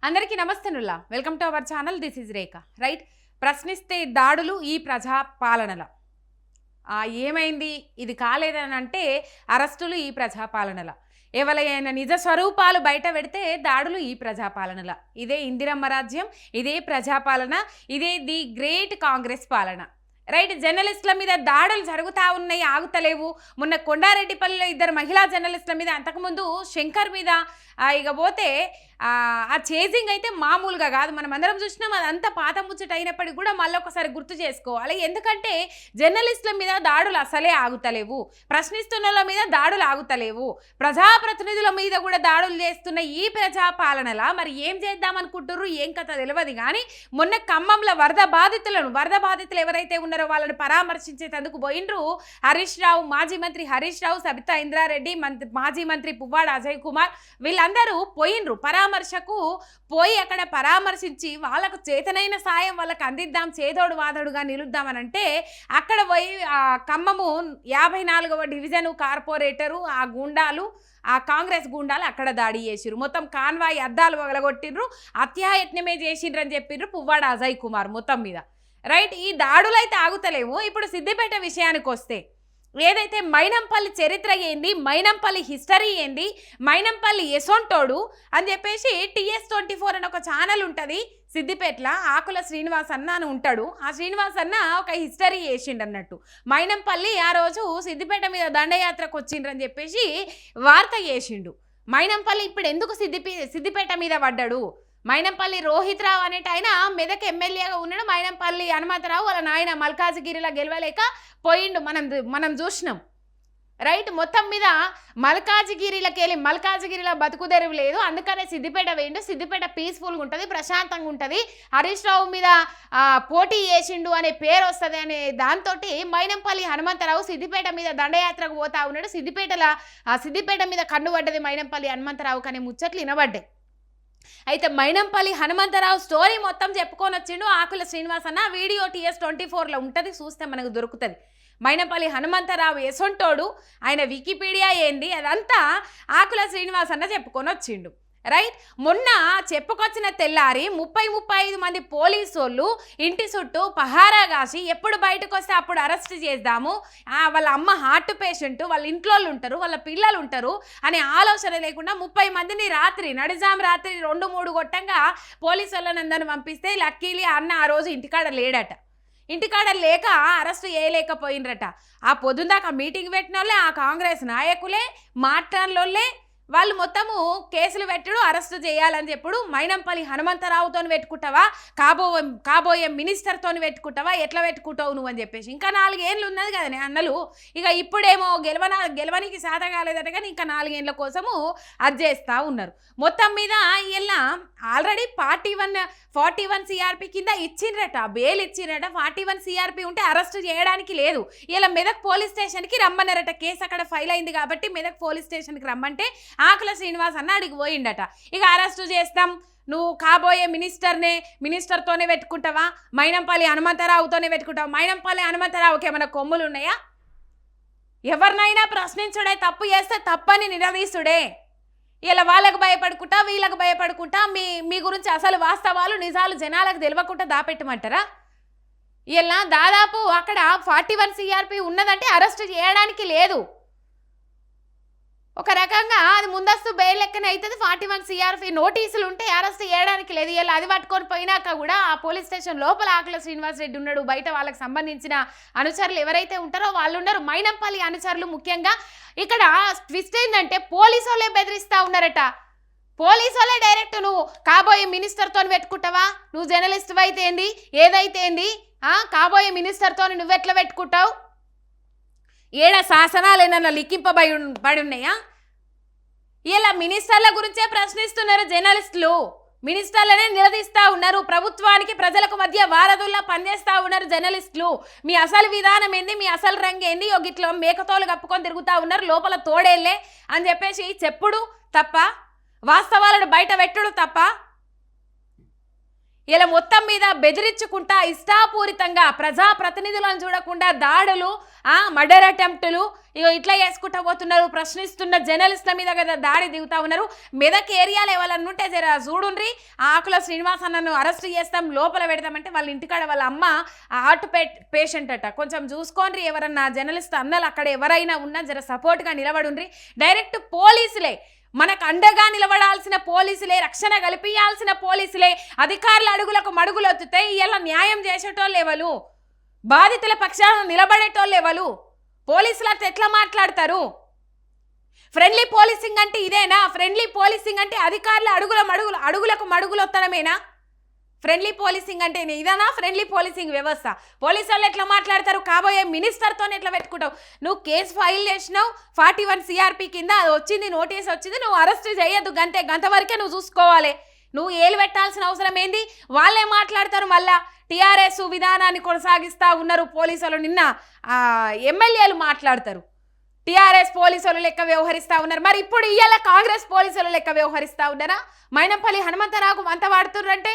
అందరికీ నమస్తేనుల్లా welcome to our channel. This is Rekha. Right, ప్రశ్నిస్తే దాడులు ఈ ప్రజా పాలనల ఏమైంది, ఇది కాలేదని అంటే అరెస్టులు ఈ ప్రజాపాలనల, ఎవరైనా నిజ స్వరూపాలు బయట పెడితే దాడులు ఈ ప్రజాపాలనల. ఇదే ఇందిరమ్మ రాజ్యం, ఇదే ప్రజాపాలన, ఇదే ది గ్రేట్ కాంగ్రెస్ పాలన. రైట్, జర్నలిస్టుల మీద దాడులు జరుగుతూ ఉన్నాయి, ఆగుతలేవు. మొన్న కొండారెడ్డిపల్లిలో 2 మహిళా జర్నలిస్టుల మీద, అంతకుముందు శంకర్ మీద ఇక పోతే ఆ చేజింగ్ అయితే మామూలుగా కాదు. మనం అందరం చూసినాం. అదంతా పాత ముచ్చట అయినప్పటికీ కూడా మళ్ళీ ఒకసారి గుర్తు చేసుకోవాలి. ఎందుకంటే జర్నలిస్టుల మీద దాడులు అసలే ఆగుతలేవు, ప్రశ్నిస్తున్న మీద దాడులు ఆగుతలేవు, ప్రజాప్రతినిధుల మీద కూడా దాడులు చేస్తున్న ఈ ప్రజాపాలనలా మరి ఏం చేద్దాం అనుకుంటుర్రు, ఏం కథ తెలియదు. కానీ మొన్న ఖమ్మంలో వరద బాధితులు ఎవరైతే ఉన్నారో వాళ్ళని పరామర్శించేందుకు పోయిండ్రు హరీష్ రావు, మాజీ మంత్రి హరీష్ రావు, సబితా ఇంద్రారెడ్డి, మాజీ మంత్రి పువ్వాడ అజయ్ కుమార్, వీళ్ళందరూ పోయిండ్రు పరామర్శకు. పోయి అక్కడ పరామర్శించి వాళ్ళకు చేతనైన సాయం వాళ్ళకి అందిద్దాం, చేదోడు వాదోడుగా నిలుద్దామనంటే అక్కడ పోయి ఖమ్మము 54వ డివిజను కార్పొరేటరు ఆ గుండాలు, ఆ కాంగ్రెస్ గుండాలు అక్కడ దాడి చేసిర్రు. మొత్తం కాన్వాయ్ అద్దాలు వగలగొట్టిండ్రు, హత్యాయత్నమే చేసిండ్రు అని చెప్పిండ్రు పువ్వాడ అజయ్ కుమార్ మొత్తం మీద. రైట్, ఈ దాడులు అయితే ఆగుతలేవు. ఇప్పుడు సిద్దిపేట విషయానికి వస్తే, ఏదైతే మైనంపల్లి చరిత్ర ఏంది, మైనంపల్లి హిస్టరీ ఏంది, మైనంపల్లి ఎసొంటోడు అని చెప్పేసి TS24 అని ఒక ఛానల్ ఉంటుంది సిద్దిపేటలో. ఆకుల శ్రీనివాస్ అన్న అని ఉంటాడు. ఆ శ్రీనివాస్ అన్న ఒక హిస్టరీ చేసిండు అన్నట్టు. మైనంపల్లి ఆ రోజు సిద్దిపేట మీద దండయాత్రకు వచ్చిండ్రని చెప్పేసి వార్త చేసిండు. మైనంపల్లి ఇప్పుడు ఎందుకు సిద్దిపేట మీద పడ్డాడు, మైనంపల్లి రోహిత్ రావు అనేట ఆయన మెదక్ ఎమ్మెల్యేగా ఉన్నాడు. మైనంపల్లి హనుమంతరావు వాళ్ళ నాయన మల్కాజిగిరిలో గెలవలేక పోయిండు, మనం చూసినాం. రైట్, మొత్తం మీద మల్కాజిగిరిలో బతుకుదెరువు లేదు, అందుకనే సిద్దిపేట వేయండు. సిద్దిపేట పీస్ఫుల్గా ఉంటుంది, ప్రశాంతంగా ఉంటుంది, హరీష్ రావు మీద పోటీ చేసిండు అనే పేరు వస్తుంది అనే దాంతో మైనంపల్లి హనుమంతరావు సిద్దిపేట మీద దండయాత్రకు పోతా ఉన్నాడు. సిద్దిపేట మీద కన్ను పడ్డది మైనంపల్లి హనుమంతరావు అనే ముచ్చట్లు వినబడ్డాయి. అయితే మైనంపల్లి హనుమంతరావు స్టోరీ మొత్తం చెప్పుకొని వచ్చిండు ఆకుల శ్రీనివాస్ అన్న. వీడియో TS24లో ఉంటుంది, చూస్తే మనకు దొరుకుతుంది. మైనంపల్లి హనుమంతరావు ఎసొంటోడు, ఆయన వికీపీడియా ఏంది అదంతా ఆకుల శ్రీనివాస్ అన్న చెప్పుకొని వచ్చిండు. రైట్, మొన్న చెప్పుకొచ్చిన తెల్లారి 30-35 మంది పోలీసు వాళ్ళు ఇంటి చుట్టూ పహారా కాసి ఎప్పుడు బయటకు వస్తే అప్పుడు అరెస్ట్ చేద్దాము, వాళ్ళ అమ్మ హార్ట్ పేషెంట్, వాళ్ళ ఇంట్లో ఉంటారు, వాళ్ళ పిల్లలు ఉంటారు అనే ఆలోచన లేకుండా 30 మందిని నడిజాం రాత్రి 2-3 గొట్టంగా పోలీసు వాళ్ళని అందరిని పంపిస్తే లక్కీలీ అన్న ఆ రోజు ఇంటికాడ లేడట. ఇంటికాడ లేక అరెస్ట్ చేయలేకపోయినరట. ఆ పొద్దుందాకా మీటింగ్ పెట్టిన వాళ్ళే, ఆ కాంగ్రెస్ నాయకులే, మాట్లాడలోళ్ళే వాళ్ళు మొత్తము కేసులు పెట్టుడు, అరెస్టు చేయాలని చెప్పుడు. మైనంపల్లి హనుమంతరావుతో పెట్టుకుంటావా, కాబోయే మినిస్టర్తో పెట్టుకుంటావా, ఎట్లా పెట్టుకుంటావు నువ్వు అని చెప్పేసి. ఇంకా 4 ఏళ్ళు ఉన్నది కదా అన్నలు. ఇక ఇప్పుడేమో గెలవనికి సాధ కాలేదట, కానీ ఇంకా 4 ఏళ్ళ కోసము అది చేస్తూ ఉన్నారు. మొత్తం మీద ఇలా ఆల్రెడీ 41 CRP కింద ఇచ్చిండ్రట, బెయిల్ ఇచ్చిండ్రట. 41 CRP ఉంటే అరెస్ట్ చేయడానికి లేదు. ఇలా మెదక్ పోలీస్ స్టేషన్కి రమ్మన్నారట. కేసు అక్కడ ఫైల్ అయింది కాబట్టి మెదక్ పోలీస్ స్టేషన్కి రమ్మంటే ఆకుల శ్రీనివాస్ అన్న అడిగి పోయిండట. ఇక అరెస్టు చేస్తాం, నువ్వు కాబోయే మినిస్టర్తోనే పెట్టుకుంటావా, మైనంపల్లి హనుమంతరావుతోనే పెట్టుకుంటావా? మైనంపల్లి హనుమంతరావుకి ఏమైనా కొమ్ములు ఉన్నాయా? ఎవరినైనా ప్రశ్నించుడే, తప్పు చేస్తే తప్పని నిలదీసుడే. ఇలా వాళ్ళకు భయపడుకుంటా, వీళ్ళకు భయపడుకుంటా మీ గురించి అసలు వాస్తవాలు నిజాలు జనాలకు తెలియకుండా దాపెట్టమంటారా? ఇలా దాదాపు అక్కడ 41 CRP ఉన్నదంటే అరెస్ట్ చేయడానికి లేదు. ఒక రకంగా అది ముందస్తు బెయిల్ లెక్కనే అవుతుంది. 41 CRP నోటీసులు ఉంటే అరెస్ట్ చేయడానికి లేదు. ఇలా అది పట్టుకొని పోయినాక కూడా ఆ పోలీస్ స్టేషన్ లోపల ఆకుల శ్రీనివాస్ రెడ్డి ఉన్నాడు, బయట వాళ్ళకి సంబంధించిన అనుచరులు ఎవరైతే ఉంటారో వాళ్ళు ఉన్నారు. మైనంపల్లి అనుచరులు ముఖ్యంగా. ఇక్కడ ట్విస్ట్ ఏంటంటే పోలీసు వాళ్ళే బెదిరిస్తూ ఉన్నారట. పోలీసు వాళ్ళే డైరెక్ట్ నువ్వు కాబోయే మినిస్టర్తో పెట్టుకుంటావా, నువ్వు జర్నలిస్ట్ అయితే ఏంది, ఏదైతే ఏంది, కాబోయే మినిస్టర్తో నువ్వెట్లా పెట్టుకుంటావు, ఏడ శాసనాలు ఏమన్నా లిఖింపబడి ఉన్నాయా? ఇలా మినిస్టర్ల గురించే ప్రశ్నిస్తున్నారు జర్నలిస్టులు, మినిస్టర్లనే నిలదీస్తూ ఉన్నారు. ప్రభుత్వానికి ప్రజలకు మధ్య వారధుల్లా పనిచేస్తూ ఉన్నారు జర్నలిస్టులు. మీ అసలు విధానం ఏంది, మీ అసలు రంగు ఏంది, గిట్లో మేకతోలు కప్పుకొని తిరుగుతూ ఉన్నారు, లోపల తోడేళ్ళే అని చెప్పేసి చెప్పుడు తప్ప, వాస్తవాలను బయట పెట్టుడు తప్ప. ఇలా మొత్తం మీద బెదిరించుకుంటా ఇష్టాపూరితంగా ప్రజాప్రతినిధులను చూడకుండా దాడులు మర్డర్ అటెంప్టులు ఇట్లా చేసుకుంటా పోతున్నారు. ప్రశ్నిస్తున్న జర్నలిస్టుల మీద కదా దాడి దిగుతా ఉన్నారు. మెదక్ ఏరియాలో ఎవరన్నా ఉంటే జర చూడుండ్రి, ఆకుల శ్రీనివాస్ అన్నను అరెస్ట్ చేస్తాం, లోపల పెడతామంటే వాళ్ళ ఇంటికాడ వాళ్ళ అమ్మ హార్ట్ పేషెంట్ అట. కొంచెం చూసుకోండి, ఎవరన్నా జర్నలిస్ట్ అన్నలు అక్కడ ఎవరైనా ఉన్నా జర సపోర్ట్గా నిలబడుండ్రి. డైరెక్ట్ పోలీసులే, మనకు అండగా నిలబడాల్సిన పోలీసులే, రక్షణ కల్పించాల్సిన పోలీసులే అధికారుల అడుగులకు మడుగులు ఒత్తుతే ఇలా న్యాయం చేసేటోళ్ళు ఎవరు, బాధితుల పక్షాన నిలబడేటోళ్ళు ఎవరు, పోలీసులతో ఎట్లా మాట్లాడతారు? ఫ్రెండ్లీ పోలీసింగ్ అంటే ఇదేనా? ఫ్రెండ్లీ పోలీసింగ్ అంటే అధికారుల అడుగులకు మడుగులు ఒత్తడమేనా? ఫ్రెండ్లీ పోలీసింగ్ అంటే ఇదేనా ఫ్రెండ్లీ పోలీసింగ్ వ్యవస్థ? పోలీసు వాళ్ళు ఎట్లా మాట్లాడతారు? కాబోయే మినిస్టర్తో ఎట్లా పెట్టుకుంటావు? నువ్వు కేసు ఫైల్ చేసినావు 41 CRP కింద, అది వచ్చింది, నోటీస్ వచ్చింది, నువ్వు అరెస్ట్ చేయొద్దు, గంట వరకే నువ్వు చూసుకోవాలి. నువ్వు ఏలు పెట్టాల్సిన అవసరం ఏంది? వాళ్ళే మాట్లాడతారు. మళ్ళా టీఆర్ఎస్ విధానాన్ని కొనసాగిస్తూ ఉన్నారు పోలీసులు. నిన్న ఎమ్మెల్యేలు మాట్లాడతారు టీఆర్ఎస్ పోలీసులు లెక్క వ్యవహరిస్తూ ఉన్నారు. మరి ఇప్పుడు ఇవాళ కాంగ్రెస్ పోలీసులు లెక్క వ్యవహరిస్తూ ఉన్నారా? మైనంపల్లి హనుమంతరావు అంత వాడుతుర్రంటే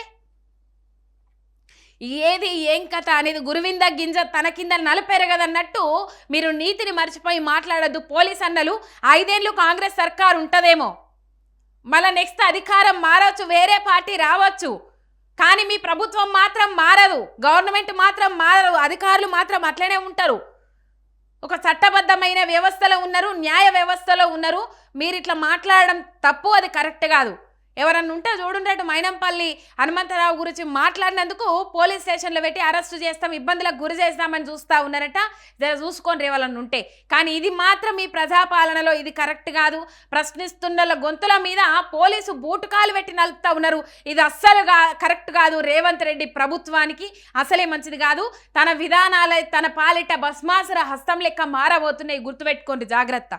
ఏది ఏం కథ అనేది గురువింద గింజ తన కింద నలపెరగదన్నట్టు మీరు నీతిని మర్చిపోయి మాట్లాడద్దు. పోలీస్ అన్నలు 5 ఏళ్ళు కాంగ్రెస్ సర్కార్ ఉంటుందేమో, మళ్ళీ నెక్స్ట్ అధికారం మారవచ్చు, వేరే పార్టీ రావచ్చు, కానీ మీ ప్రభుత్వం మాత్రం మారదు, గవర్నమెంట్ మాత్రం మారదు, అధికారులు మాత్రం అట్లనే ఉంటారు. ఒక చట్టబద్ధమైన వ్యవస్థలో ఉన్నారు, న్యాయ వ్యవస్థలో ఉన్నారు. మీరు ఇట్లా మాట్లాడడం తప్పు, అది కరెక్ట్ కాదు. ఎవరన్నా ఉంటే చూడుండేటు మైనంపల్లి హనుమంతరావు గురించి మాట్లాడినందుకు పోలీస్ స్టేషన్లో పెట్టి అరెస్టు చేస్తాం, ఇబ్బందులకు గురి చేస్తామని చూస్తూ ఉన్నారట. జర చూసుకొని రేవాలని ఉంటే, కానీ ఇది మాత్రం ఈ ప్రజాపాలనలో ఇది కరెక్ట్ కాదు. ప్రశ్నిస్తున్న గొంతుల మీద పోలీసు బూటుకాలు పెట్టి నలుపుతా ఉన్నారు. ఇది అస్సలు కరెక్ట్ కాదు. రేవంత్ రెడ్డి ప్రభుత్వానికి అసలే మంచిది కాదు. తన విధానాలే తన పాలిట భస్మాసుర హస్తం లెక్క మారబోతున్నాయి, గుర్తుపెట్టుకోండి, జాగ్రత్త.